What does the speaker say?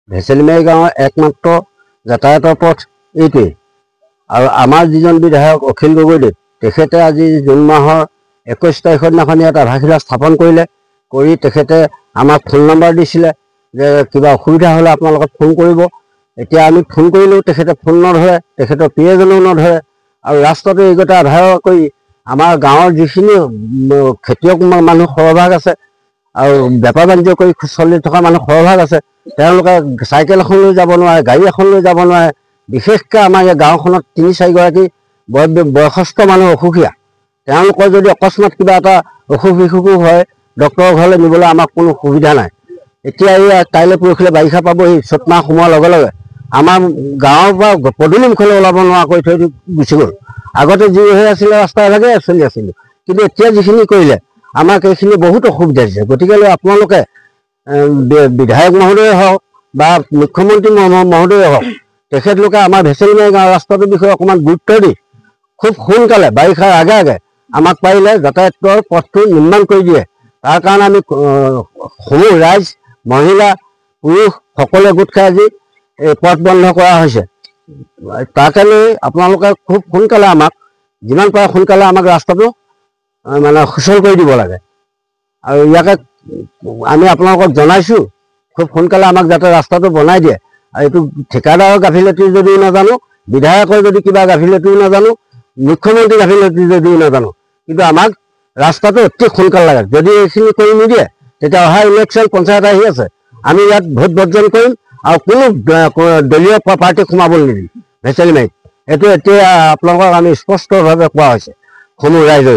ভেচেলিমাৰী গাঁৱৰ একমাত্ৰ যাতায়াতৰ পথ এইটোৱেই। আৰু আমাৰ যিজন বিধায়ক অখিল গগৈদেৱ, তেখেতে আজি জুন মাহৰ 21 তাৰিখৰ দিনাখন ইয়াত আধাৰশিলা স্থাপন কৰিলে। কৰি তেখেতে আমাক ফোন নম্বৰ দিছিলে যে কিবা অসুবিধা হ'লে আপোনালোকক ফোন কৰিব। এতিয়া আমি ফোন কৰিলেও তেখেতে ফোন নধৰে, তেখেতৰ প্ৰিয়জনেও নধৰে। আৰু ৰাস্তাটো এইগতে আধাৰ কৰি আমাৰ গাঁৱৰ যিখিনি খেতিয়ক মানুহ সৰহভাগ আছে আৰু বেপাৰ বাণিজ্য কৰি চলি থকা মানুহ সৰহভাগ আছে, তেওঁলোকে চাইকেল এখন লৈ যাব নোৱাৰে, গাড়ী এখন লৈ যাব নোৱাৰে। বিশেষকৈ আমাৰ এই গাঁওখনত 3-4 গৰাকী বয়সস্থ মানুহ অসুখীয়া, তেওঁলোকৰ যদি অকস্মাত কিবা এটা অসুখ বিসুখো হয়, ডক্টৰৰ ঘৰলৈ নিবলৈ আমাৰ কোনো সুবিধা নাই। এতিয়া এই কাইলৈ পৰহিলৈ বাৰিষা পাবহি, চ'ত মাহ সোমোৱাৰ লগে লগে আমাৰ গাঁৱৰ পৰা পদূলি মুখলৈ ওলাব নোৱাৰা কৰি থৈ গুচি গ'ল। আগতে যি হৈ আছিলে ৰাস্তা এভাগে চলি আছিলোঁ, কিন্তু এতিয়া যিখিনি কৰিলে আমাক এইখিনি বহুত অসুবিধা দিছে। গতিকে আপোনালোকে বিধায়ক মহোদয়ে হওক বা মুখ্যমন্ত্ৰী মহোদয়ে হওক, তেখেতলোকে আমাৰ ভেচেলিমাৰী গাঁৱৰ ৰাস্তাটোৰ বিষয়ে অকণমান গুৰুত্ব দি খুব সোনকালে বাৰিষাৰ আগে আগে আমাক পাৰিলে যাতায়াতৰ পথটো নিৰ্মাণ কৰি দিয়ে। তাৰ কাৰণে আমি সমূহ ৰাইজ, মহিলা, পুৰুষ সকলোৱে গোট খাই আজি এই পথ বন্ধ কৰা হৈছে। তাকে লৈ আপোনালোকে খুব সোনকালে আমাক, যিমান পাৰে সোনকালে আমাক ৰাস্তাটো মানে সুচল কৰি দিব লাগে। আৰু ইয়াকে আমি আপোনালোকক জনাইছোঁ, খুব সোনকালে আমাক যাতে ৰাস্তাটো বনাই দিয়ে। আৰু এইটো ঠিকাদাৰৰ গাফিলতি যদিও নাজানো, বিধায়কৰ যদি কিবা গাফিলতিও নাজানো, মুখ্যমন্ত্ৰী গাফিলতি যদিও নাজানো, কিন্তু আমাক ৰাস্তাটো অতি সোনকালে লাগে। যদি এইখিনি কৰি নিদিয়ে, তেতিয়া অহা ইলেকশ্যন পঞ্চায়ত আহি আছে, আমি ইয়াত ভোট বৰ্জন কৰিম আৰু কোনো দলীয় পাৰ্টিক সোমাবলৈ নিদিম ভেচেলিমাৰীত। এইটো এতিয়া আপোনালোকক আমি স্পষ্টভাৱে কোৱা হৈছে সমূহ ৰাইজে।